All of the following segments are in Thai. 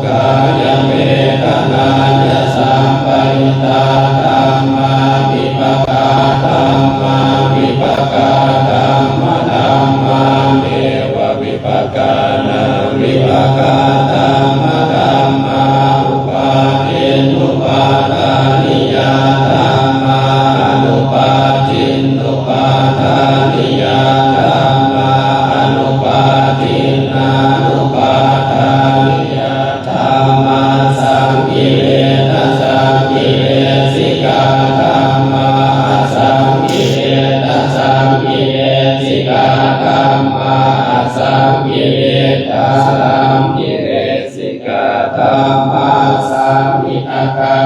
ขายเวทนายสัมปยุตตาธัมมาวิภักขาธัมมาวิภักขาธัมมาธัมมาเนววิภักขานาวิภักขาธัมมาธัมมาอุปาทินุปาทานิยาธัมมาอนุปาทินุปาทานิยาธัมมาอนุปาทินานุปาทานิยาธัมมาสังกิเลสสังกิเลสิกาธัมมาสังกิเลสสังกิเลสิกาธัมมาสังกิเลสสังกิเลสิกาธัมมาสัมมิตกา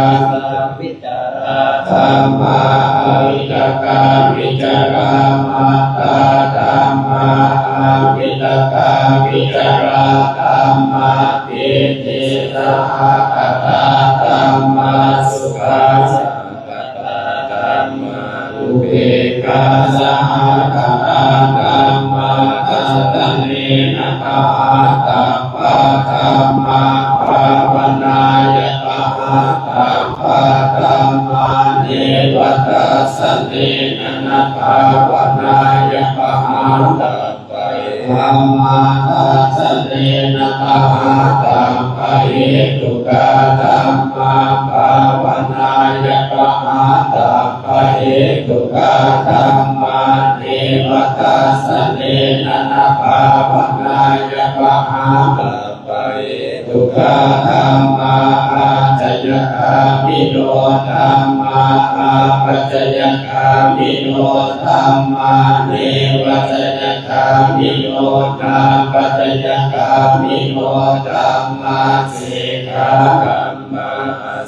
วิจาราธัมมาอวิตกาวิจารามาตาธัมมาอวิตกาวิจาราธัมมาปิติสหคตาธัมมาสุขาสังคตาธัมมาอุเบกขาสหคตาธัมมาคัสสเนนะปะหาตัปปะธัมมาภาวนายปะหาตัปปะธัมมาเนวตัสสเนนะภาวนายปะหาตัปปะธัมมาทัสสเนนะภาตัปปะเหตุกาธัมมาภาวนายปะหาตัปปะเหตุกาธัมมาเนวตัสสเนนะภาวนายปะหาตัปปะเหตุกาธัมมาอาจยคามิโนธัมมาอาปัจจยคามิโนธัมมาเนวจยคามิโนนาปัจจยคามิโนธัมมาเสกขาธัมมา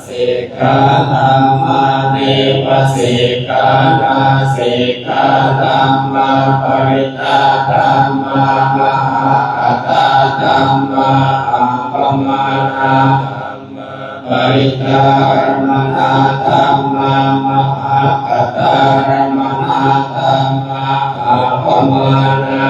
เสกขาธัมมาเนวเสกขานาเสกขาธัมมาปริตตาธัมมามหาคตาธัมมาอัปปมานาธัมมาปริตตารมนาธัมมามหาคตารมนาธัมมาอัปปมานา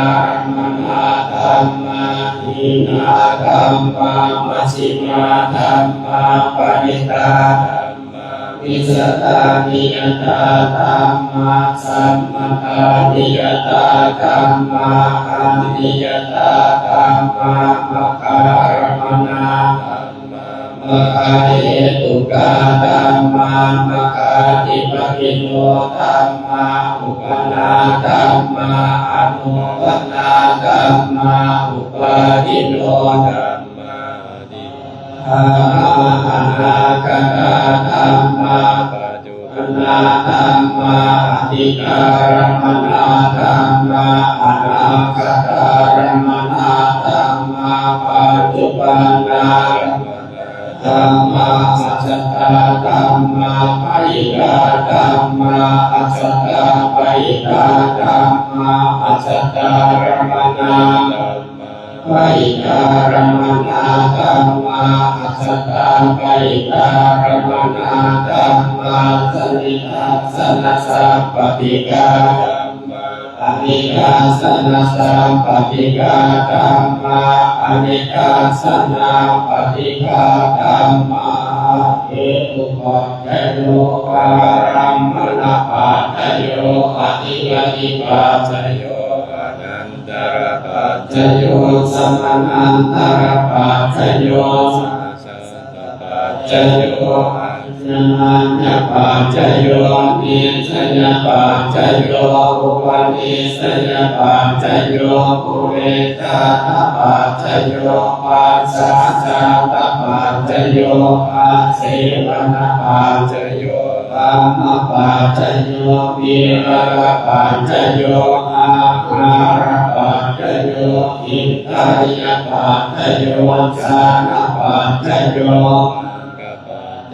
ธัมมาทินาธัมมามัชฌิมาธัมมาปณิตาธัมมาวิสตานิยตาธัมมาสัมมาทานิยตาธัมมาอันนิยตาธัมมามะการมนาธัมมามะคาเหตุกาธัมมามะคาติปกิโนธัมมาอุปนาธัมมาอนุปนาธัมมาอุปาทิโนธัมมาดิธัมมาอนาคตาธัมมาปัจจุบันธัมมาอธิการมนาธัมมาอนาคตารมนาธัมมาปัจจุบันนาธัมมาสัจจตาธัมมาปิยกาธัมมาอัจฉตาปิยกาธัมมาอัจฉตารมนาปิยการมนาธัมมาอัจฉตาปิยการมนาธัมมาสนิทัสสนะสัพพติกาธัมมาอนิกาสนะสัพพติกาธัมมาอนิกาสนะปฏิกาธัมมาเหตุปัจจโยการัมมณปัจจโยอธิปติปัจจโยอนันตรปัจจโยสมานันตรปัจจโยสัสสะปัจจโยอัญญมัญญปัจจโยนิสัญญปัจจโยอุปนิสัญญปัจจโยปุเรชาตปัจจโยปัสสะชาตปัจจโยอาเสวนปัจจโยธัมมปัจจโยวิรัตปัจจโยอาหารปัจจโยอินทริยปัจจโยสานปัจจโย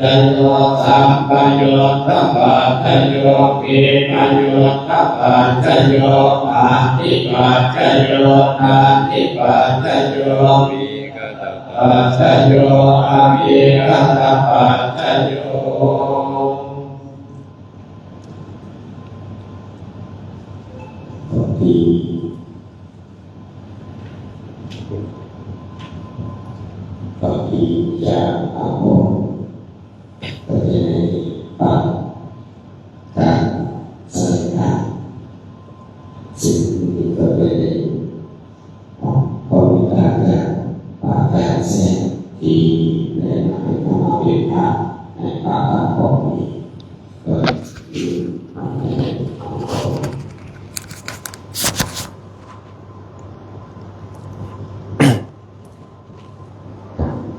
จโยสัมปโยทัพปัจจโยปิมโยทัพปัจจโยอาทิปัจจโยนาทิปัจจโยวิกตปัจจโยอวิกตปัจจโยที่ก็ ฏิจาอาโมก็จะได้ปรับการสังขารสิ่งนี้ก็เลยพอมีการปรับการเส้นที่ในหมายของเราเป็นภาพในภาพของนี้ก็คือทำให้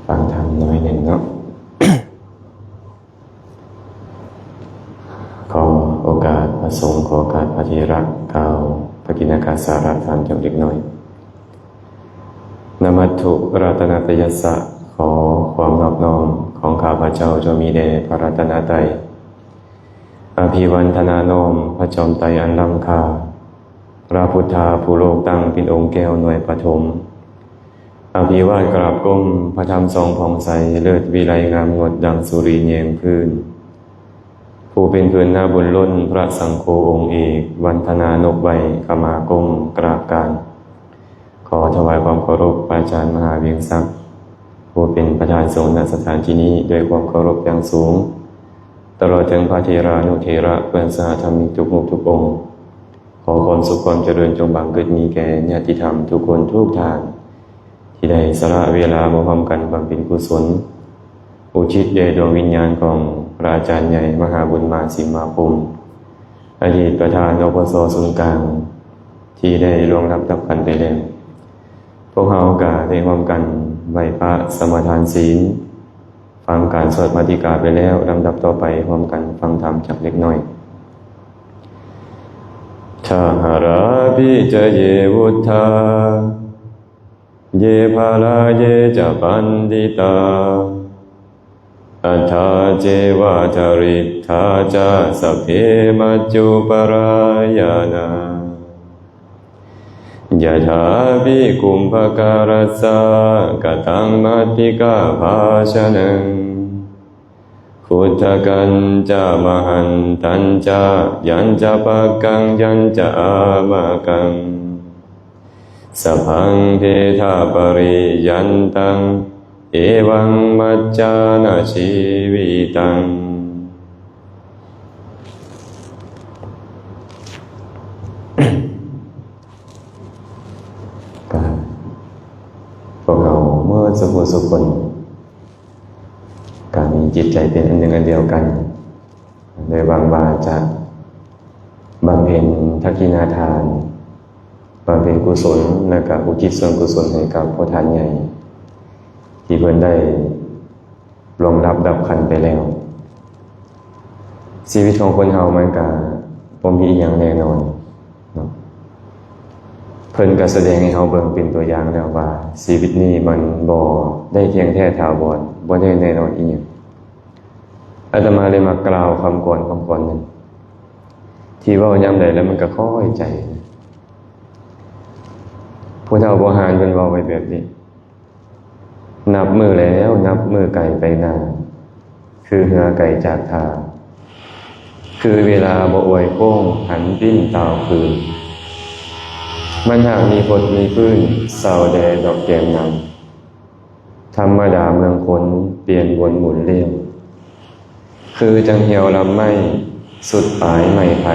ฟังธรรมน้อยหนึ่งเนาะ ขอโอกาสพระสงฆ์ขอโอกาสพระเถระกล่าวพระกิณกสาระธรรมจำเล็กน้อยนมัตถุรัตนตยัสสะขอความนอบน้อมของข้าพระเจ้าจงมีแด่พระรัตนตรัยอภิวันทนาน้อมพระจอมไตรอันล้ำค่าพระพุทธาผู้โลกตั้งเป็นองค์แก้วหน่วยปฐมอภิวาทกราบก้มพระธรรมทรงผ่องใสเลิศวิไลงามงดดังสุรีแยงพื้นผู้เป็นพื้นหน้าบุญล้นพระสังโฆองค์เอกวันธนานกใบขมากรมกราบการขอถวายความเคารพอาจารย์มหาเวียงศักดิ์ผู้เป็นประธานสงฆ์ณสถานที่นี้ด้วยความเคารพอย่างสูงตลอดถึงพระเถรานุเถระเพื่อนสาธรรมิกทุกหมู่ทุกองค์ขอความสุขความเจริญจงบังเกิดมีแก่ญาติธรรมทุกคนทุกทางที่ได้สละเวลามาพร้อมกันบำเพ็ญกุศลอุทิศแด่ดวงวิญญาณของพระอาจารย์ใหญ่มหาบุญมาสิมาภูมิอดีตประธานอปสศูนย์กลางที่ได้ล่วงลับดับกันไปแล้วพวกเราก็ได้ร่วมกันไหว้พระสมาทานศีลฟังการสวดมาติกาไปแล้วลำดับต่อไปร่วมกันฟังธรรมจากเล็กน้อยชาหาราภิจเยวุฒาเยภาลาเยจะปันดิตาอัฏฐาเจวะจาริตถาจาสัพเพมัจจุปรายานา ยะถาภิกุมภการัสสะกตังมัตติกาภาชนังพุทธกันจามหันตัญจายัญจะปะกังยัญจะอามากังสัพพังเทธาปริยันตังเอวังมัจจานาชีวิตังพวกเราเมื่อสุขคนการมีจิตใจเป็นอันหนึ่งอันเดียวกันโดยวางวาจะบำเพ็ญทักขิณาทานบำเพ็ญกุศลและกับอุทิศส่วนกุศลให้กับพระทานใหญ่ที่เพิ่นได้ลงรับดับขันไปแล้วชีวิตของคนเฮามันก็บ่มีอีหยังแน่นอนเนาะเพิ่นก็แสดงให้เฮาเบิ่งเป็นตัวอย่างแล้วว่าชีวิตนี้มันบ่ได้เที่ยงแท้ถาวรบ่ได้แน่นอนอีหยังอาตมาเลยมากล่าวคำก่อนนึงที่เว้ายามใดแล้วมันก็ค่อยใจผู้เฒ่าโบราณเพิ่นเว้าไว้แบบนี้นับมือแล้วนับมือไก่ไปนาคือเหือไก่จากทาคือเวลาบ่อวยโค้งหันปิ้นตาวคืนมันหากมีพดมีพื้นเศร้าแดดอกแก้มนำธรรมดาเมืองคนเปลี่ยนวนหมุนเลี้ยวคือจังเหี่ยวลำไม้สุดปลายไม้ไผ่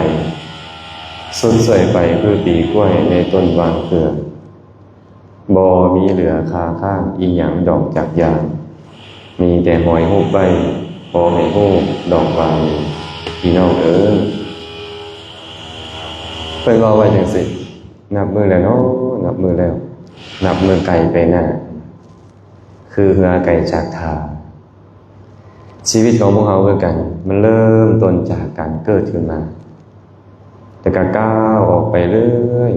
สุดสวยไปคือปีกล้วยในต้นวางเกลือบ่มีเหลือคาข้างอีหยังดอกจากยางมีแต่หอยหูบใบพอให้หูบดอกวางพี่น้องเอ้ยเพิ่นว่าไว้จังซี่นับมือแล้วเนาะนับมือแล้วนับมือไก่ไปหน้าคือเหือไก่จากทาชีวิตของพวกเราคือกันมันเริ่มต้นจากการเกิดขึ้นมาแต่ก็ก้าวออกไปเรื่อย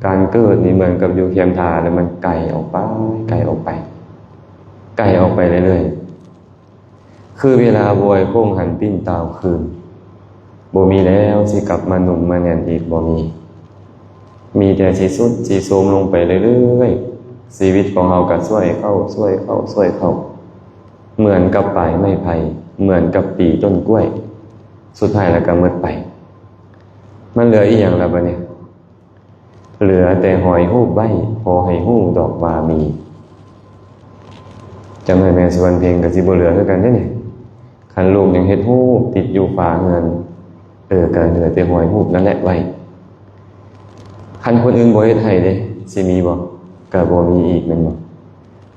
การเกิดนี่เหมือนกับอยู่เทียมทาแล้วมันไกลออกไปไกลออกไปไกลออกไปเรื่อยๆคือเวลาบวยโค้งหันปิ้นตาวคืนบ่มีแล้วสิกลับมาหนุ่มมาแน่นอีกบ่มีแต่สิสุดสิโทรมลงไปเรื่อยๆชีวิตของเราก็ช่วยเข้าเหมือนกับปลายไม้ไผ่เหมือนกับปีต้นกล้วยสุดท้ายแล้วก็หมดไปมันเหลืออีหยังล่ะบัดนี้เหลือแต่หอยหูบใบพอให้หู้ดอกวามี จำได้แม่สุวรรณเพ็งกับสิบ่เหลือคือกันเด้นี่คันลูกยังเฮ็ดฮูปติดอยู่ฝาเงินก็เหลือแต่หอยฮูปนั่นแหละไว้คันคนอื่นบ่เฮ็ดให้เด้สิมีบ่ก็บ่มีอีกแม่นบ่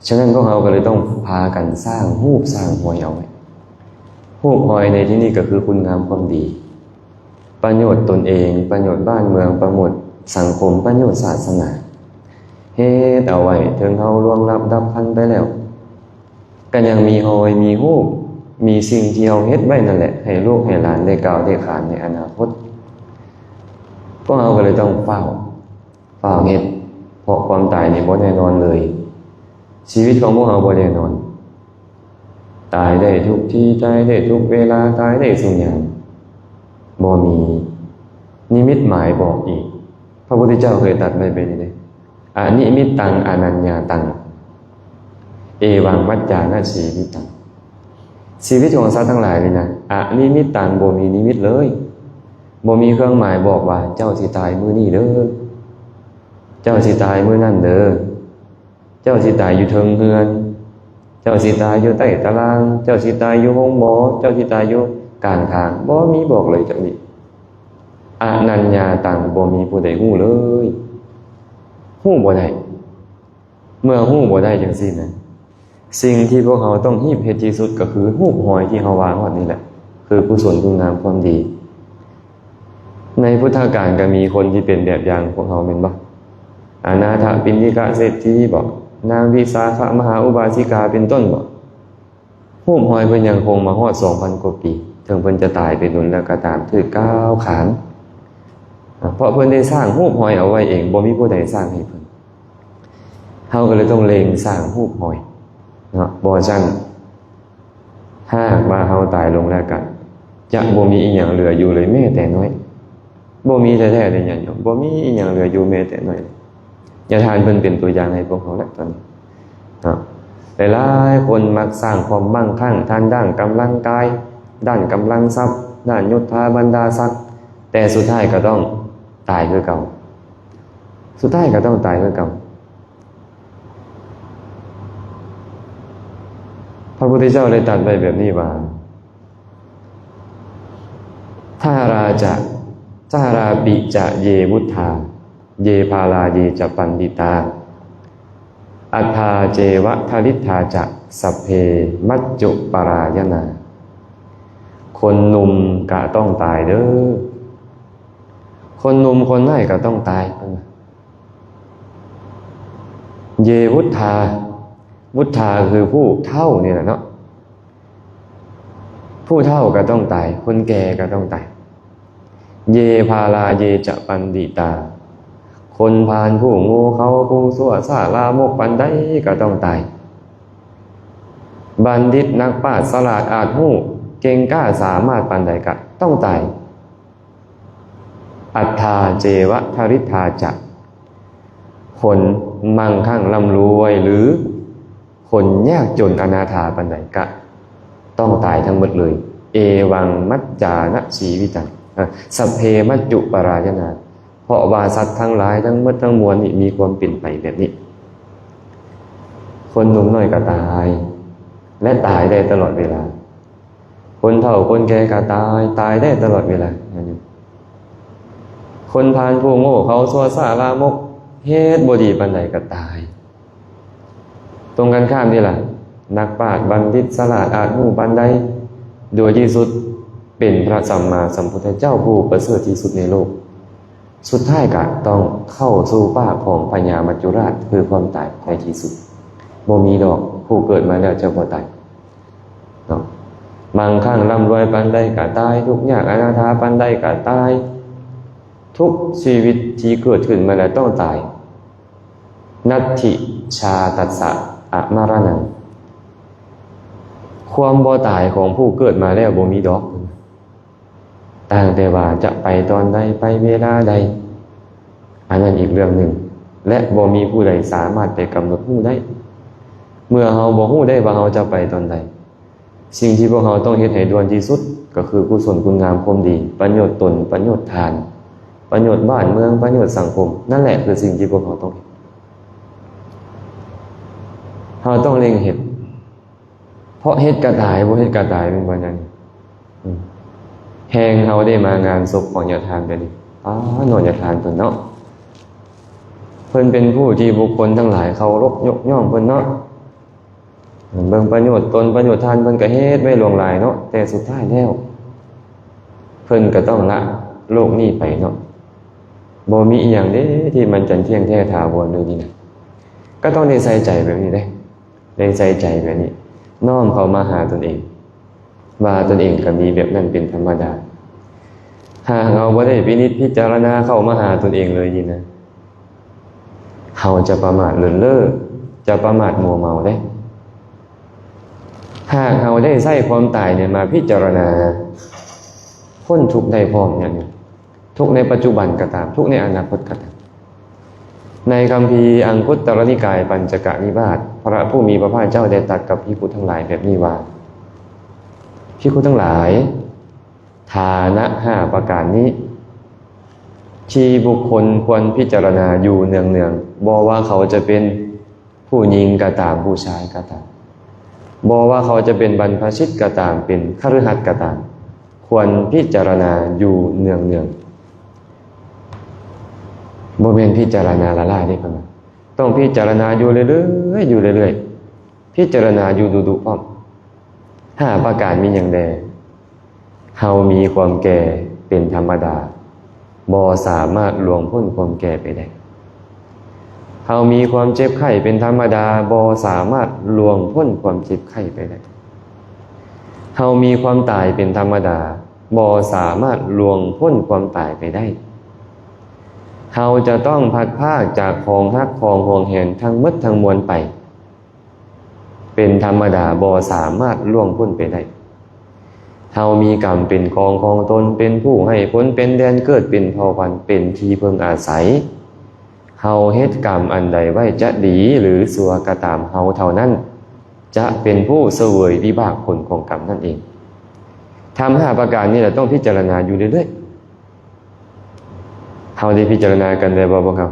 ฉะนั้นพวกเราก็เลยต้องพากันสร้างฮูปสร้างหอยเอาไว้ฮูปหอยในที่นี้ก็คือคุณงามความดีประโยชน์ตนเองประโยชน์บ้านเมืองประโยชน์สังคมประโยชน์ศาสนาเฮ็ดเอาไว้ถึงเฮาล่วงลับดับขันไปแล้วก็ยังมีหอยมีฮูปมีสิ่งที่เฮาเฮ็ดไว้นั่นแหละให้ลูกให้หลานได้กล่าวได้ขานในอนาคตพวกเราก็เลยต้องเฝ้าเฮ็ดเพราะความตายนี่บ่แน่นอนเลยชีวิตของพวกเราบ่แน่นอนตายได้ทุกที่ตายได้ทุกเวลาตายได้สิ่งอย่างบ่มีนิมิตหมายบอกอีกพระพุทธเจ้าเคยตรัสไว้เป็นนี่เด้อนิมิตตังอนัญญาตังเอวังมัจจานะชีวิตังชีวิตของสัตว์ทั้งหลายเลยนะอนิมิตตังบ่มีนิมิตเลยบ่มีเครื่องหมายบอกว่าเจ้าสิตายมื้อนี้เด้อเจ้าสิตายมื้อนั้นเด้อเจ้าสิตายอยู่เทิงเฮือนเจ้าสิตายอยู่ใต้ตารางเจ้าสิตายอยู่ห้องหมอเจ้าสิตายอยู่กลางทางบ่มีบอกเลยจักนี้อนัญญาตังบ่มีผู้ใดฮู้เลยฮู้บ่ได้เมื่อฮู้บ่ได้จังซี่นะสิ่งที่พวกเราต้องรีบเฮ็ดที่สุดก็คือฮู้หอยที่เฮาวางไว้นี่แหละคือกุศลคุณงามความดีในพุทธกาลก็มีคนที่เป็นแบบอย่างพวกเราแม่นบ่อนาถปิณฑิกะเศรษฐีบ่นางวิสาขมหาอุบาสิกาเป็นต้นบ่ฮู้หอยเพิ่นยังคงมาฮอด 2,000 กว่าปีถึงเพิ่นจะตายไปนู่นแล้วก็ตามถือก้าวขานเพราะเพิ่นได้สร้างฮู้หอยเอาไว้เองบ่มีผู้ใดสร้างให้เพิ่นเฮาก็เลยต้องเล็งสร้างฮู้หอยเนาะบ่ซั่นหากว่าเฮาตายลงแล้วก็จะบ่มีอีหยังเหลืออยู่เลยแม้แต่น้อยบ่มีแท้ๆเลยหยังบ่มีอีหยังเหลืออยู่แม้แต่น้อยอย่าทานเพิ่นเป็นตัวอย่างให้พวกเราแล้วตอนนี้เนาะหลายๆคนมักสร้างความมั่งคั่งทางด้านกำลังกายด้านกำลังทรัพย์ด้านยศถาบรรดาศักดิ์แต่สุดท้ายก็ต้องตายคือเก่าสุดท้ายก็ต้องตายคือเก่าพระพุทธเจ้าได้ตรัสไว้แบบนี้ว่าถ้าราปิจะเยวุธาเยภาลาเยจะปันดิตาอัฏฐาเจวะทริธาจะสัพเพมัจจุปรายนาคนหนุ่มก็ต้องตายเด้อคนหนุ่มคนน้อยก็ต้องตายเยวุธาคือผู้เฒ่านี่แหละเนาะผู้เฒ่าก็ต้องตายคนแก่ก็ต้องตายเยภาลาเยจะปันดิตาคนพาลผู้โง่เขาผู้ซั่วซ่าลามกปันใดก็ต้องตายบัณฑิตนักปราชญ์ฉลาดอาจรู้เก่งกล้าสามารถปันใดก็ต้องตายอัฏฐาเจวะทริธาจะคนมั่งคั่งร่ำรวยหรือคนยากจนอนาถาปันใดก็ต้องตายทั้งหมดเลยเอวังมัจจานะชีวิตังสัพเพมัจจุปรายนาเพราะว่าสัตว์ทั้งหลายทั้งหมดทั้งมวลนี่มีความเป็นไปแบบนี้คนหนุ่มน้อยก็ตายและตายได้ตลอดเวลาคนเฒ่าคนแก่ก็ตายได้ตลอดเวลาคนพาลผู้โง่เขาซั่วซ่าลามกเฮ็ดบ่ดีปานใดก็ตายตรงกันข้ามนี่ล่ะนักปราชญ์บัณฑิตฉลาดอาจรู้ปานใดโดยที่สุดเป็นพระสัมมาสัมพุทธเจ้าผู้ประเสริฐที่สุดในโลกสุดท้ายก็ต้องเข้าสู่ปากของพญามัจจุราชคือความตายในที่สุดบ่มีดอกผู้เกิดมาแล้วจะบ่ตายเนาะมั่งคั่งร่ำรวยปานใดก็ตายทุกข์ยากอนาถาปานใดก็ตายทุกชีวิตที่เกิดขึ้นมาแล้วต้องตายนัตถิชาตัสสะอมรณังความบ่ตายของผู้เกิดมาแล้วบ่มีดอกต่างแต่ว่าจะไปตอนใดไปเวลาใดอันนั้นอีกเรื่องหนึ่งและบ่มีผู้ใดสามารถไปกำหนดรู้ได้เมื่อเราบ่รู้ได้ว่าเราจะไปตอนใดสิ่งที่พวกเราต้องเฮ็ดให้ด่วนที่สุดก็คือกุศลคุณงามความดีประโยชน์ตนประโยชน์ทานประโยชน์บ้านเมืองประโยชน์สังคมนั่นแหละคือสิ่งที่พวกเราต้องเฮ็ดเราต้องเล็งเฮ็ด เพราะเฮ็ดกระตายบ่เฮ็ดกระตายเป็นบ่นั้นแฮงเฮาได้มางานศพของญาติทานไปดินอนญาติทานเพิ่นเนาะเพิ่นเป็นผู้ที่บุคคลทั้งหลายเคารพยกย่องเพิ่นเนาะเบิ่งประโยชน์ตนประโยชน์ทานเพิ่นก็เฮ็ดไว้หลวงหลายเนาะแต่สุดท้ายแล้วเพิ่นก็ต้องละโลกนี้ไปเนาะบ่มีอีหยังเด้ที่มันจันเที่ยงแท้ถาวรเลยนี่นะก็ต้องได้ใส่ใจแบบนี้ได้ใส่ใจแบบนี้น้อมเข้ามาหาตนเองว่าตนเองก็มีแบบนั้นเป็นธรรมดาหากเราบ่ได้พินิจพิจารณาเข้ามาหาตนเองเลยนี่นะเราจะประมาทเลินเล่อจะประมาทมัวเมาได้หากเราได้ใส่ความตายเนี่ยมาพิจารณาพ้นทุกข์ได้พร้อมอย่างนี้ทุกข์ในปัจจุบันก็ตามทุกข์ในอนาคตก็ตามในคัมภีร์อังคุตรนิกายปัญจกนิบาตพระผู้มีพระภาคเจ้าได้ตรัสกับภิกษุทั้งหลายแบบนี้ว่าภิกษุทั้งหลายฐานะ5ประการนี้ที่บุคคลควรพิจารณาอยู่เนืองๆบ่ว่าเขาจะเป็นผู้หญิงก็ตามผู้ชายก็ตามบ่ว่าเขาจะเป็นบรรพชิตก็ตามเป็นคฤหัสถ์ก็ตามควรพิจารณาอยู่เนืองๆบ่แม่นพิจารณาละลายได้เพิ่นว่าต้องพิจารณาอยู่เรื่อยๆอยู่เรื่อยๆพิจารณาอยู่ดุๆพร้อม5ประการมีหยังแดเฮามีความแก่เป็นธรรมดาบ่สามารถล่วงพ้นความแก่ไปได้เฮามีความเจ็บไข้เป็นธรรมดาบ่สามารถล่วงพ้นความเจ็บไข้ไปได้เฮามีความตายเป็นธรรมดาบ่สามารถล่วงพ้นความตายไปได้เฮาจะต้องพัดพรากจากของฮักของห่วงแหนทั้งหมดทั้งมวลไปเป็นธรรมดาบ่สามารถล่วงพ้นไปได้เฮามีกรรมเป็นของตนเป็นผู้ให้ผลเป็นแดนเกิดเป็นเผ่าพันธุ์เป็นที่พึ่งอาศัยเฮาเฮ็ดกรรมอันใดไว้จะดีหรือชั่วก็ตามเฮาเท่านั้นจะเป็นผู้เสวยวิบากผลของกรรมนั่นเองทำ5ประการนี้เราต้องพิจารณาอยู่เรื่อยๆเฮาได้พิจารณากันได้บ่ครับ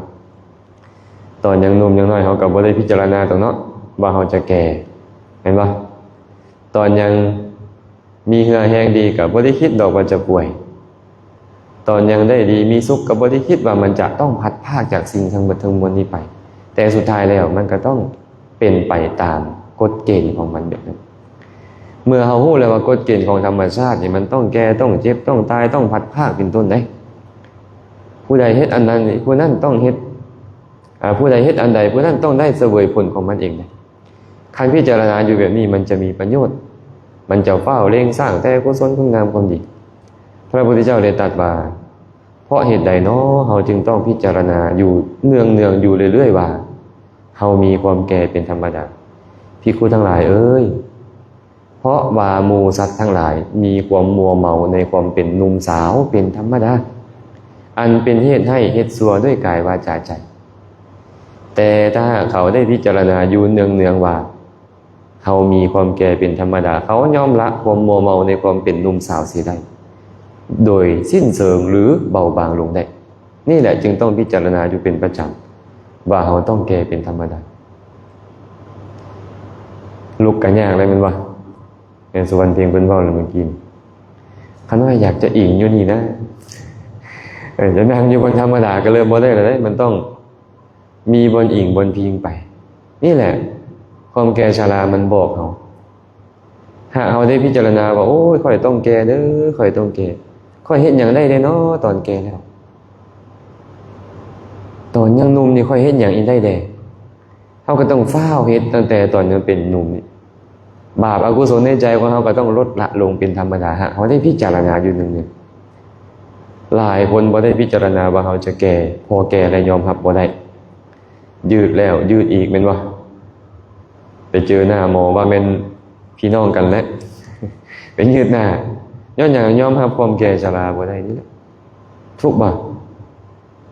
ตอนยังหนุ่มยังน้อยเฮาก็บ่ได้พิจารณาตรงเนาะว่าเฮาจะแก่เห็นบ่ตอนยังมีเหือแห้งดีก็บ่ได้คิดดอกว่าจะป่วยตอนยังได้ดีมีสุขก็บ่ได้คิดว่ามันจะต้องพัดพรากจากสิ่งทั้งหมดทั้งมวลนี้ไปแต่สุดท้ายแล้วมันก็ต้องเป็นไปตามกฎเกณฑ์ของมันแบบนั้นเมื่อเฮารู้แล้วว่ากฎเกณฑ์ของธรรมชาตินี่มันต้องแก่ต้องเจ็บต้องตายต้องพัดพรากเป็นต้นได้ผู้ใดเฮ็ดอันนั้นผู้นั้นต้องเฮ็ดผู้ใดเฮ็ดอันใดผู้นั้นต้องได้เสวยผลของมันเองคันพิจารณาอยู่แบบนี้มันจะมีประโยชน์มันจะเฝ้าเร่งสร้างแต่กุศลคุณงามความดีพระพุทธเจ้าได้ตรัสว่าเพราะเหตุใดเนาะเฮาจึงต้องพิจารณาอยู่เนืองๆอยู่เรื่อยๆว่าเฮามีความแก่เป็นธรรมดาภิกขุทั้งหลายเอ้ยเพราะว่าหมู่สัตว์ทั้งหลายมีความมัวเมาในความเป็นหนุ่มสาวเป็นธรรมดาอันเป็นเหตุให้เฮ็ดชั่วด้วยกายวาจาใจแต่ถ้าเขาได้พิจารณาอยู่เนืองๆว่าเขามีความแก่เป็นธรรมดาเขายอมละความมัวเมาในความเป็นหนุ่มสาวเสียได้โดยสิ้นเชิงหรือเบาบางลงได้นี่แหละจึงต้องพิจารณาอยู่เป็นประจำว่าเขาต้องแก่เป็นธรรมดาลุกกันยากเลยมันว่าเป็นสุวรรณเพียงเพิ่นเว้าเลยเมื่อกี้คันว่าอยากจะอิงอยู่นี่นะจะนั่งอยู่บนธรรมดาก็เริ่มบ่ได้แล้วมันต้องมีบนอิงบนพิงไปนี่แหละความแก่ชรามันบอกเขาหากเขาได้พิจารณาว่าโอ้ยค่อยต้องแก่เด้อค่อยต้องแก่ค่อยเฮ็ดหยังได้เนาะตอนแก่แล้วตอนยังหนุ่มนี่ค่อยเฮ็ดหยังอีกได้แดเขาก็ต้องฟ้าวเฮ็ดตั้งแต่ตอนยังเป็นหนุ่มนี่บาปอกุศลในใจของเขาก็ต้องลดละลงเป็นธรรมดาฮะเขาได้พิจารณาอยู่นึงหลายคนบ่ได้พิจารณาว่าเขาจะแก่พอแก่แล้วยอมรับบ่ได้ยืดแล้วยืดอีกแม่นบ่ไปเจอหน้าหมอว่าเป็นพี่น้องกันแล้วเป็นยืดหน้าย้อนอย่างยอมรับความแก่ชราบ่ได้นี่แหละทุกข์บ่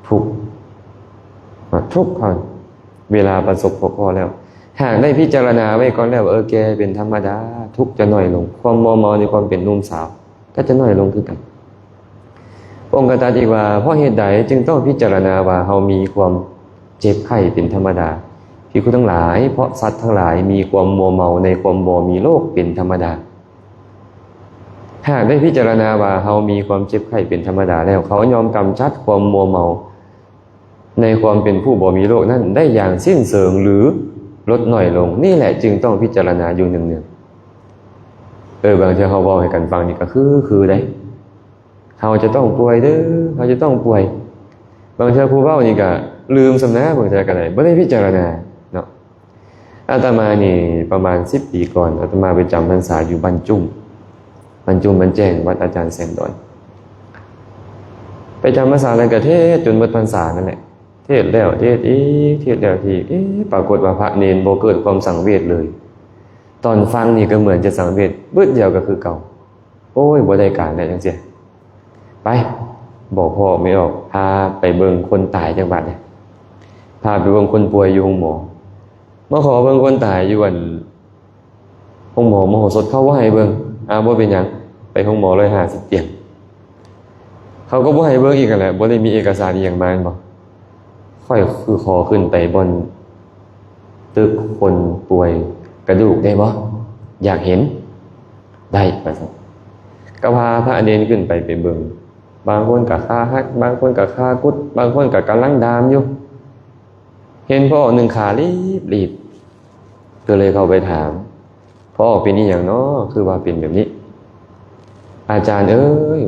ทุกข์พอเวลาประสบพบพอแล้วหากได้พิจารณาไว้ก่อนแล้วแก่เป็นธรรมดาทุกข์จะน้อยลงความมัวเมาในความเป็นหนุ่มสาวก็จะน้อยลงคือกันองค์กตรัสอีกว่าเพราะเหตุใดจึงต้องพิจารณาว่าเฮามีความเจ็บไข้เป็นธรรมดา ภิกขุทั้งหลายเพราะสัตว์ทั้งหลายมีความมัวเมาในความบ่มีโลกเป็นธรรมดาหากได้พิจารณาว่าเฮามีความเจ็บไข้เป็นธรรมดาแล้วเขายอมกำจัดความมัวเมาในความเป็นผู้บ่มีโลกนั้นได้อย่างสิ้นเชิงหรือลดหน่อยลงนี่แหละจึงต้องพิจารณาอยู่เนืองๆบางทีเขาบอกให้กันฟังนี่ก็คือได้เขาจะต้องป่วยเด้อเขาจะต้องป่วยบางทีผู้เว้านี่ก็ลืมสำนักบางทีก็ได้ไม่ได้พิจารณาเนาะอาตมานี่ประมาณ10 ปีก่อนอาตมาไปจำพรรษาอยู่บ้านจุ่มบ้านแจ้งวัดอาจารย์แสงดอนไปจำพรรษาอะไรกับเทศจนหมดพรรษานั่นแหละเทศแล้วเทศอีกเทศแล้วทีปรากฏว่าพระเนรบ่เกิดความสังเวชเลยตอนฟังนี่ก็เหมือนจะสังเวชบึ้ดเดียวก็คือเก่าโอ้ยบ่ได้การได้จังซี่ไปบอกพ่อไม่ออกพาไปเบิ่งคนตายจังหวัดเนี่ยพาไปเบิ่งคนป่วยอยู่ห้องหมอมาขอเบิ่งคนตายอยู่อันห้องหมอมโหสถเขาว่าให้เบิ่งบ่เป็นหยังไปห้องหมอ150เตียงเขาก็บ่ให้เบิ่งอีกแหละบ่ได้มีเอกสารอีหยังมาบ่ค่อยคือขอขึ้นไปบนตึกคนป่วยกระดูกได้บ่อยากเห็นได้ว่าซั่นก็พาพระอเนรขึ้นไปเบิ่งบางคนก็คาหักบางคนก็คากุดบางคนก็กำลังดามอยู่เห็นพ่อหนึ่งขารีบก็เลยเข้าไปถามพ่อเป็นนี่อย่างเนาะคือว่าเป็นแบบนี้อาจารย์เอ้ย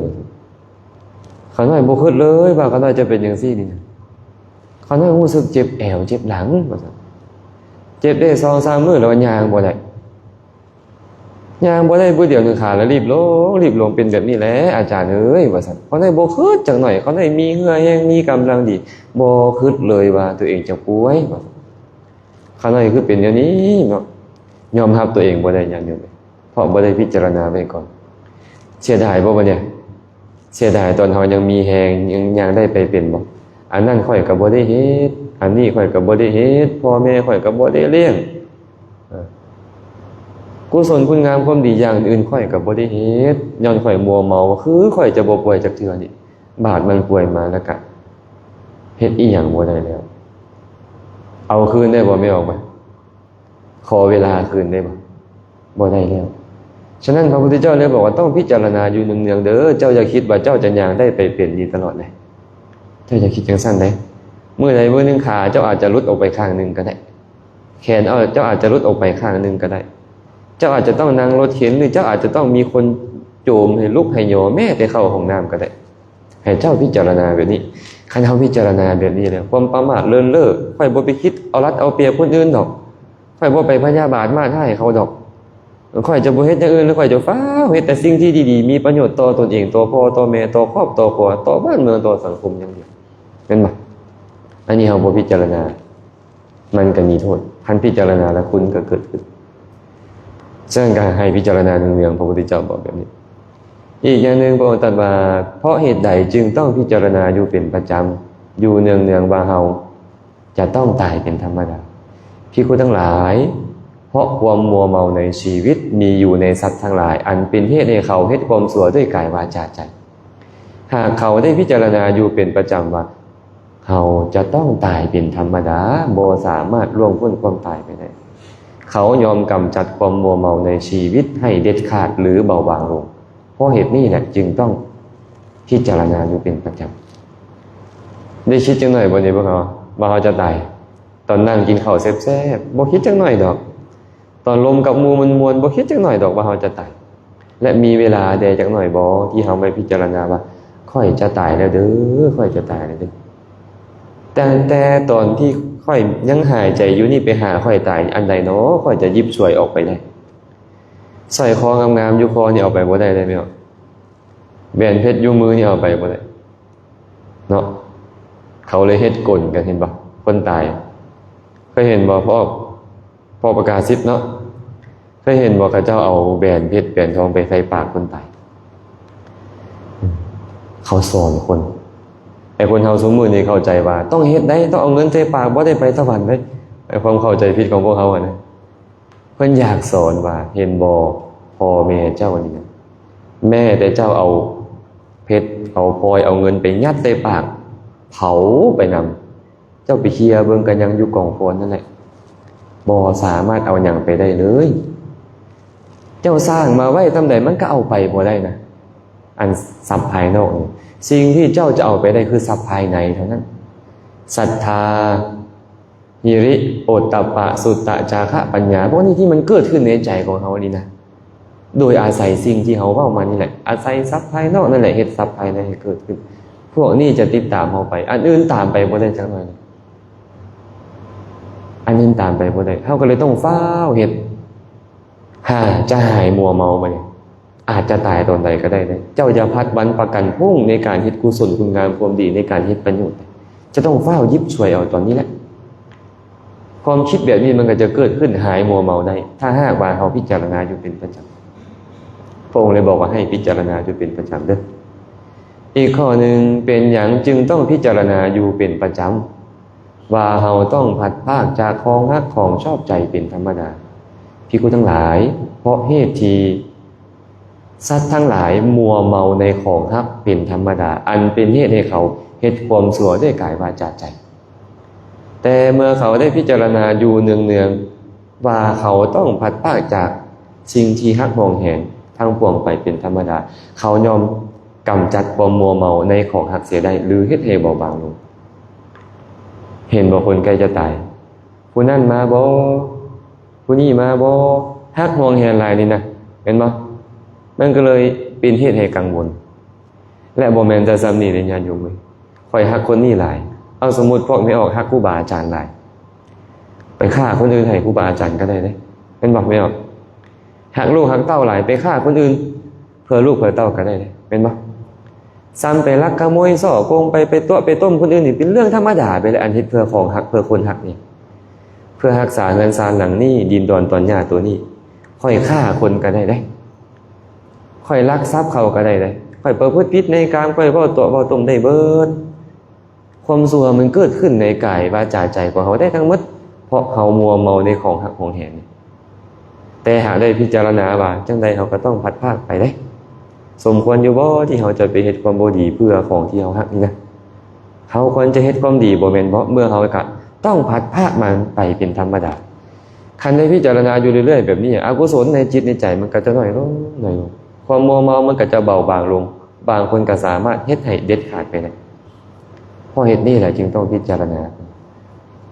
เขาน้อยบ่คิดเลยว่าเขาน้อยจะเป็นอย่างซี่นี่นะเขาน้อยรู้สึกเจ็บแอวเจ็บหลังว่าซั่นเจ็บได้2-3 มื้อแล้วย่างบ่ได้ผู้เดียวหนึ่งขาแล้วรีบลงเป็นแบบนี้แหละอาจารย์เอ้ยว่าซั่นเขาได้บ่คิดจักหน่อยเขาได้มีเหือแห้งมีกำลังดีบ่คิดเลยว่าตัวเองจะป่วยว่าเขาได้คือเป็นอย่างนี้เนาะยอมรับตัวเองบ่ได้อย่างเดียวเพราะบ่ได้พิจารณาไว้ก่อนเสียดายบ่บัดเนี่ยเสียดายตอนเฮายังมีแฮงยังได้ไปเป็นบ่อันนั้นข่อยก็บ่ได้เฮ็ดอันนี้ข่อยก็บ่ได้เฮ็ดพ่อแม่ข่อยก็บ่ได้เลี้ยงกุศลคุณงามความดีอย่างอื่นข่อยก็บ่ได้เฮ็ดย้อนข่อยมัวเมาคือข่อยจะบ่ป่วยจักเทื่อนี่บาดมันป่วยมาแล้วก็เฮ็ดอีหยังบ่ได้แล้วเอาคืนได้บ่ไม่ออกบ่ขอเวลาคืนได้บ่ได้แล้วฉะนั้นพระพุทธเจ้าเลยบอกว่าต้องพิจารณาอยู่เนืองๆเด้อเจ้าอย่าคิดว่าเจ้าจะย่างได้ไปเป็นนี้ตลอดเลยเจ้าอย่าคิดจังซั่นเด้มื้อใดมื้อนึงขาเจ้าอาจจะหลุดออกไปข้างนึงก็ได้แขนเจ้าอาจจะหลุดออกไปข้างนึงก็ได้เจ้าอาจจะต้องนั่งรถเข็นหรือเจ้าอาจจะต้องมีคนโจมให้ลุกให้โยแม่แต่เข้าห้องน้ำก็ได้ให้เจ้าพิจารณาแบบนี้คันเฮาพิจารณาแบบนี้แล้วความประมาทเลินเล่อค่อยบ่ไปคิดเอารัดเอาเปรียบคนอื่นดอกค่อยบ่ไปพยาบาทมาให้เขาดอกค่อยจะบ่เฮ็ดอย่างอื่นแล้วค่อยจะฟ้าวเฮ็ดแต่สิ่งที่ดีๆมีประโยชน์ต่อตนเองต่อพ่อต่อแม่ต่อครอบต่อครัวต่อบ้านเมืองต่อสังคมอย่างเดียวแม่นบ่อันนี้เฮาบ่พิจารณามันก็มีโทษคันพิจารณาแล้วคุณก็เกิดขึ้นฉะนั้นการให้พิจารณาเนืองๆพระพุทธเจ้าบอกแบบนี้อีกอย่างหนึ่งพระองค์ตรัสว่าเพราะเหตุใดจึงต้องพิจารณาอยู่เป็นประจำอยู่เนืองๆว่าเฮาจะต้องตายเป็นธรรมดาภิกขุทั้งหลายเพราะความมัวเมาในชีวิตมีอยู่ในสัตว์ทั้งหลายอันเป็นเหตุให้เขาเฮ็ดความชั่วด้วยกายวาจาใจหากเขาได้พิจารณาอยู่เป็นประจำว่าเขาจะต้องตายเป็นธรรมดาบ่สามารถล่วงพ้นความตายไปได้เขายอมกำจัดความมัวเมาในชีวิตให้เด็ดขาดหรือเบาบางลงเพราะเหตุนี้แหละจึงต้องพิจารณาอยู่เป็นประจำได้คิดจังหน่อยบ่เนี่ยพวกเขาว่าเขาจะตายตอนนั่งกินข้าวแซ่บๆบ่คิดจังหน่อยดอกตอนลมกับมูมันมวนบ่คิดจังหน่อยดอกว่าเขาจะตายและมีเวลาใดจังหน่อยบ่ที่เขาไปพิจารณาว่าค่อยจะตายแล้วเด้อค่อยจะตายแล้วเด้อแต่ตอนที่ค่อยยังหายใจอยู่นี่ไปหาค่อยตายอันใดเนาะค่อยจะยิบช่วยออกไปได้ใส่คองามๆอยู่คอนี่เอาไปบ่ได้เลยมั้ยแหวนเพชรอยู่มือนี่เอาไปบ่ได้เนาะเขาเลยเฮ็ดกลกันเห็นบ่คนตายเคยเห็นบ่พ่อประกาศสิทธิ์เนาะเคยเห็นบ่เขาเจ้าเอาแหวนเพชรแหวนทองไปใส่ปากคนตายเขาสอนคนไอ้คนเฮาซุมื้อนี้เข้าใจว่าต้องเฮ็ดได้ต้องเอาเงินใส่ปากบ่ได้ไปสวรรค์เด้ไอ้ความเข้าใจผิดของพวกเขาอ่ะนะเพิ่นอยากสอนว่าเห็นบ่พ่อแม่เจ้านี่นะแม่แต่เจ้าเอาเพชรเอาพลอยเอาเงินไปยัดใส่ปากเผาไปนำเจ้าไปเคลียร์เบิ่งกันยังอยู่กองฟอนนั่นแหละ บ่สามารถเอาอย่างไปได้เลย เจ้าสร้างมาไว้ทำใดมันก็เอาไปบ่ได้นะอันทรัพย์ภายนอกนี่สิ่งที่เจ้าจะเอาไปได้คือทรัพย์ภายในเท่านั้นศรัทธาหิริโอตตัปปะสุตตะจาคะปัญญาพวกนี้ที่มันเกิดขึ้นในใจของเขานี่นะโดยอาศัยสิ่งที่เขาเว้ามานี่แหละอาศัยทรัพย์ภายนอกนั่นแหละเฮ็ดทรัพย์ภายในให้เกิดขึ้นพวกนี้จะติดตามเขาไปอันอื่นตามไปบ่ได้จังเลยอันอื่นตามไปบ่ได้เขาก็เลยต้องฟ้าวเฮ็ดจะหายมัวเมาไปอาจจะตายตอนใดก็ได้เลยเจ้าอย่าพัดวันประกันพรุ่งในการเฮ็ดกุศลคุณงามความดีในการเฮ็ดประโยชน์จะต้องฟ้าวยิบช่วยเอาตอนนี้แหละความคิดแบบนี้มันก็จะเกิดขึ้นหายมัวเมาได้ถ้าหากว่าเขาพิจารณาอยู่เป็นประจำพระองค์เลยบอกว่าให้พิจารณาอยู่เป็นประจำเด้ออีกข้อหนึ่งเป็นอย่างจึงต้องพิจารณาอยู่เป็นประจำว่าเราต้องผัดพากจากของรักของชอบใจเป็นธรรมดาภิกขุทั้งหลายเพราะเหตุที่สัตว์ทั้งหลายมัวเมาในของรักเป็นธรรมดาอันเป็นเหตุให้เขาเฮ็ดความชั่วด้วยกายวาจาใจแต่เมื่อเขาได้พิจารณาอยู่เนืองๆว่าเขาต้องผัดพากจากสิ่งที่ฮักหวงแหนทั้งปวงไปเป็นธรรมดาเขายอมกำจัดความมัวเมาในของฮักเสียได้หรือเฮ็ดให้เบาบางลงเห็นบ่คนใกล้จะตายผู้นั่นมาบ่ผู้นี้มาบ่ฮักหวงแหนหลายนี่นะเห็นบ่มันก็เลยเป็นเหตุให้กังวลและบ่แม่นแต่ซ้ำนี่ในญาติโยมเอ้ยค่อยฮักคนนี้หลายเอาสมมุติพวกไม่ออกฮักครูบาอาจารย์หลายไปฆ่าคนอื่นให้ครูบาอาจารย์ก็ได้เด้เป็นบ่ไม่ออกฮักลูกฮักเต้าหลายไปฆ่าคนอื่นเพื่อลูกเพื่อเต้าก็ได้เด้เป็นบ่ซ้ำไปลักขโมยซ่อโกงไปตัวไปต้มคนอื่นนี่เป็นเรื่องธรรมดาไปเลยอันเฮ็ดเพื่อของฮักเพื่อคนฮักนี่เพื่อรักษาเงินซานหลังนี้ดินดอนตอนหญ้าตัวนี้ค่อยฆ่าคนก็ได้เด้ค่อยลักทรัพย์เขาก็ได้เลยค่อยประพฤติผิดในกามค่อยเว้าตัวเว้าต้มได้เบิดความชั่วมันเกิดขึ้นในกายวาจาใจของเขาได้ทั้งหมดเพราะเขามัวเมาในของหักของแหนแต่หากได้พิจารณาว่าจังใดเขาก็ต้องพัดพากไปได้สมควรอยู่บ่ที่เขาจะไปเฮ็ดความบ่ดีเพื่อของที่เขาหักนี่นะเขาควรจะเฮ็ดความดีบ่แม่นเพราะเมื่อเขาก็ต้องพัดพากมันไปเป็นธรรมดาคันได้พิจารณาอยู่เรื่อยๆแบบนี้อกุศลในจิตในใจมันก็จะน้อยลงความมัวเมามันก็จะเบาบางลงบางคนก็สามารถเฮ็ดให้เด็ดขาดไปได้เพราะเหตุนี้แหละจึงต้องพิจารณา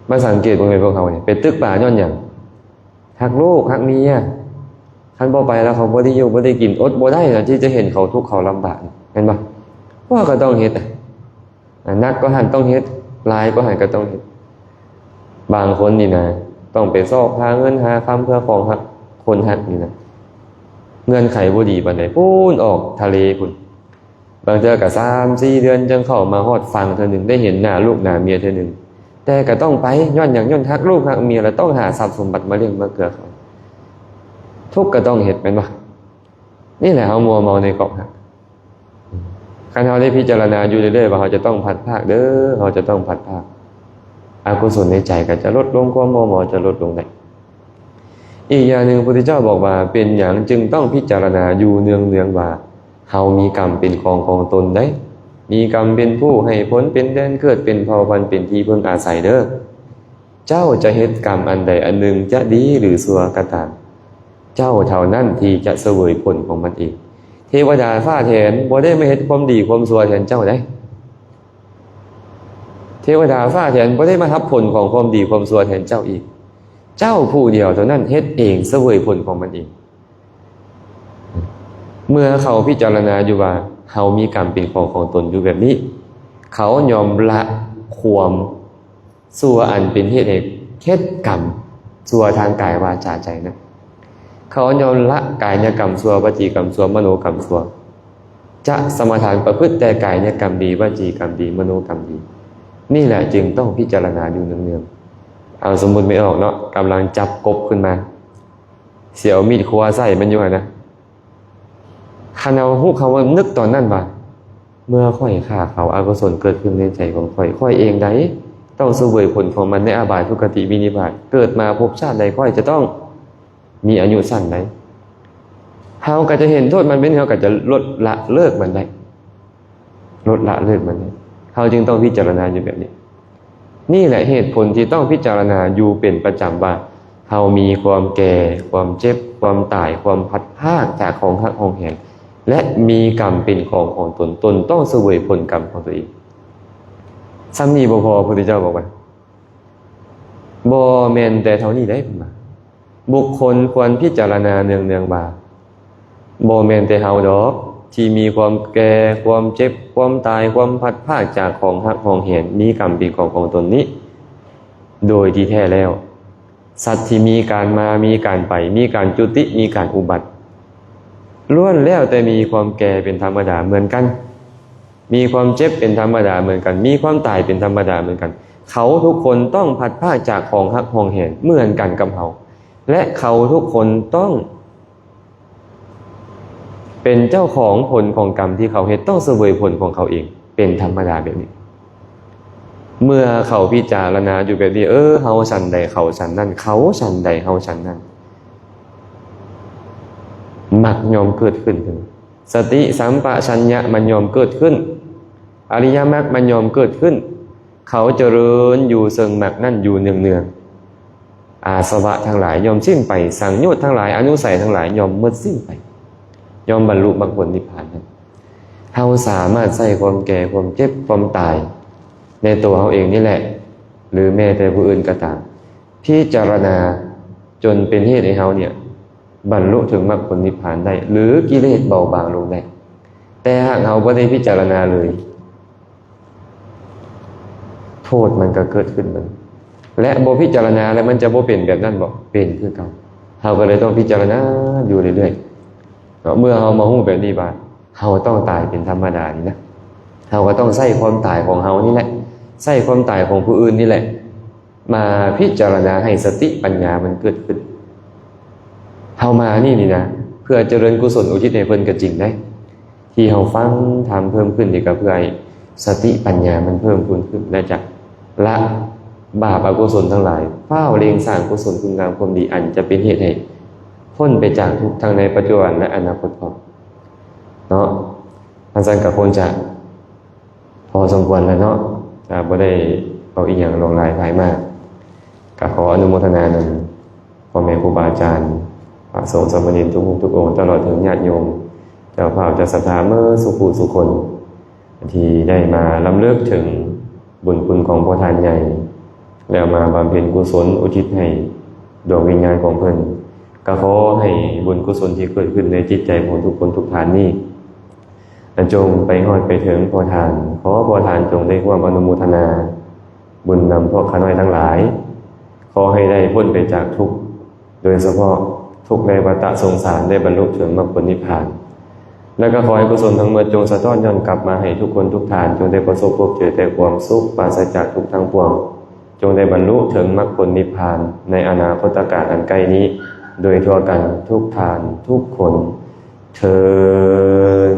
มาสังเกตบางพวกเขาเนี่ยเป็นตึกป่าย้อนอย่างหักลูกหักเมียคันบ่ไปแล้วเขาบ่ได้อยู่บ่ได้กินอดบ่ได้นะที่จะเห็นเขาทุกข์เขาลำบากเห็นบ่ว่าก็ต้องเฮ็ดนักก็หันต้องเฮ็ดลายก็หันก็ต้องเฮ็ดบางคนนี่นะต้องไปซอกหาเงินหาคำเพื่อของหักคนหักนี่นะเงื่อนไขบ่ดีปานใดพูนออกทะเลพุ่นบางเทื่อก็ 3-4 เดือนจึงเข้ามาฮอดฝั่งเทื่อนึงได้เห็นหน้าลูกหน้าเมียเทื่อนึงแต่ก็ต้องไปย้อนหยังย้อนฮักลูกฮักเมียแล้วต้องหาทรัพย์สมบัติมาเลี้ยงมาเกือเขาทุกข์ก็ต้องเฮ็ดแม่นบ่นี่แหละเฮามัวเมาในกอกฮักคันเฮาได้พิจารณาอยู่เรื่อยๆว่าเฮาจะต้องพัดภาคเด้อเฮาจะต้องพัดภาคอกุศลในใจก็จะลดลงความมัวเมาจะลดลงได้อีกอย่างหนึ่งพระพุทธเจ้าบอกว่าเป็นอย่างจึงต้องพิจารณาอยู่เนืองๆว่าเฮามีกรรมเป็นของตนได้มีกรรมเป็นผู้ให้ผลเป็นแดนเกิดเป็นเผ่าพันธุ์เป็นที่พึ่งอาศัยเด้อเจ้าจะเฮ็ดกรรมอันใดอันหนึ่งจะดีหรือชั่วก็ตามเจ้าเท่านั้นที่จะเสวยผลของมันเองเทวดาฟ้าแทนบ่ได้มาเฮ็ดความดีความชั่วแทนเจ้าได้เทวดาฟ้าแทนบ่ได้มารับผลของความดีความชั่วแทนเจ้าอีกเจ้าผู้เดียวเท่านั้นเฮ็ดเองเสวยผลของมันเองเมื่อเขาพิจารณาอยู่ว่าเขามีกรรมเป็นของตนอยู่แบบนี้เขายอมละความชั่วอันเป็นเหตุให้เฮ็ดกรรมชั่วทางกายวาจาใจนะเขายอมละกายกรรมชั่ววจีกรรมชั่วมโนกรรมชั่วจะสมาทานประพฤติแต่กายกรรมดีวจีกรรมดีมโนกรรมดีนี่แหละจึงต้องพิจารณาอยู่เนืองๆเอาสมมุติไม่ออกเนาะกำลังจับกบขึ้นมาเสียวมีดครัวใส่มันอยู่นะคันเอาฮู้เขาว่านึกตอนนั้นว่าเมื่อค่อยฆ่าเขาอกุศลเกิดขึ้นในใจของค่อยเองได้ต้องเสวยผลของมันในอบายทุกติวินิบาตเกิดมาภพชาติใดค่อยจะต้องมีอายุสั้นได้เฮาก็จะเห็นโทษมันเป็นเฮาก็จะลดละเลิกมันได้ลดละเลิกมันได้เฮาจึงต้องพิจารณาอยู่แบบนี้นี่แหละเหตุผลที่ต้องพิจารณาอยู่เป็นประจำว่า เฮามีความแก่ความเจ็บความตายความพัดพรากจากของฮักของแหงและมีกรรมเป็นของตนต้องเสวยผลกรรมของตัวเองซ้ำนี้บ่พอพระพุทธเจ้าบอกว่าบ่แม่นแต่เท่านี้ได้เพิ่นว่าบุคคลควรพิจารณาเนืองๆว่าบ่แม่นแต่เฮาดอกที่มีความแก่ความเจ็บความตายความพัดพรากจากของฮักของแหงมีกรรมเป็นของตนนี้โดยที่แท้แล้วสัตว์ที่มีการมามีการไปมีการจุติมีการอุบัติล้วนแล้วแต่มีความแก่เป็นธรรมดาเหมือนกันมีความเจ็บเป็นธรรมดาเหมือนกันมีความตายเป็นธรรมดาเหมือนกันเขาทุกคนต้องพัดพรากจากของฮักของแหงเหมือนกันกับเขาและเขาทุกคนต้องเป็นเจ้าของผลของกรรมที่เขาเฮ็ดต้องเสวยผลของเขาเองเป็นธรรมดาแบบนี้เมื่อเขาพิจารณาอยู่แบบนี้เฮาฉันใดเขาฉันนั่นเขาฉันใดเฮาฉันนั่นมักยอมเกิดขึ้นสติสัมปชัญญะมันยอมเกิดขึ้นอริยมรรคมันยอมเกิดขึ้นเขาเจริญอยู่เซิงมรรคนั่นอยู่เนืองๆอาสวะทั้งหลายยอมสิ้นไปสังโยชน์ทั้งหลายอนุสัยทั้งหลายยอมหมดสิ้นไปยอมบรรลุมรรคผลนิพพานนั้นเฮาสามารถใช้ความแก่ความเจ็บความตายในตัวเขาเองนี่แหละหรือแม้แต่ผู้อื่นก็ตามพิจารณาจนเป็นเหตุให้เขาเนี่ยบรรลุถึงมรรคผลนิพพานได้หรือกิเลสเบาบางลงได้แต่หากเขาไม่ได้พิจารณาเลยโทษมันก็เกิดขึ้นมันและบ่พิจารณาแล้วมันจะบ่เป็นแบบนั้นบ่เป็นคือเก่าเขาก็เลยต้องพิจารณาอยู่เรื่อยๆเมื่อเขามาฮู้แบบนี้ว่าเขาต้องตายเป็นธรรมดานี่นะเขาก็ต้องใช้ความตายของเขานี่แหละใช้ความตายของผู้อื่นนี่แหละมาพิจารณาให้สติปัญญามันเกิดขึ้นเฮามานี่นะเพื่อเจริญกุศลอุทิศให้เพิ่นก็จริงได้ที่เฮาฟังทำเพิ่มขึ้นนี่ก็เพื่อให้สติปัญญามันเพิ่มพูนขึ้นและจากละบาปอกุศลทั้งหลายเฝ้าเล็งสร้างกุศลคุณงามความดีอันจะเป็นเหตุให้พ้นไปจากทุกข์ทั้งในปัจจุบันและอนาคตเนาะอาจารย์ก็ควรจะพอสมควรแล้วเนาะบ่ได้เอาอีกอย่างลงลายภายมากก็ขออนุโมทนานั้นพ่อแม่ครูบาอาจารย์พระสงฆ์สามเณรทุกองค์ตลอดถึงญาติโยมเจ้าภาพเจ้าศรัทธาเมื่อสุขุสุคนที่ได้มาลำลึกถึงบุญคุณของพระทานใหญ่แล้วมาบำเพ็ญกุศลอุทิศให้ดวงวิญญาณของเพิ่นก็ขอให้บุญกุศลที่เกิดขึ้นในจิตใจของทุกคนทุกท่านนี้จงไปฮอดไปถึงพระทานขอพระทานจงได้ความอนุโมทนาบุญนำพวกข้าน้อยทั้งหลายขอให้ได้พ้นไปจากทุกข์โดยเฉพาะทุกข์ในวัฏสงสารได้บรรลุถึงมรรคผลนิพพานแล้วก็ขอให้กุศลทั้งหมดจงสะท้อนย้อนกลับมาให้ทุกคนทุกท่านจงได้ประสบพบเจอแต่ความสุขปราศจากทุกข์ทั้งปวงจงได้บรรลุถึงมรรคผลนิพพานในอนาคตการอันใกล้นี้โดยทั่วกันทุกท่านทุกคนเทอญ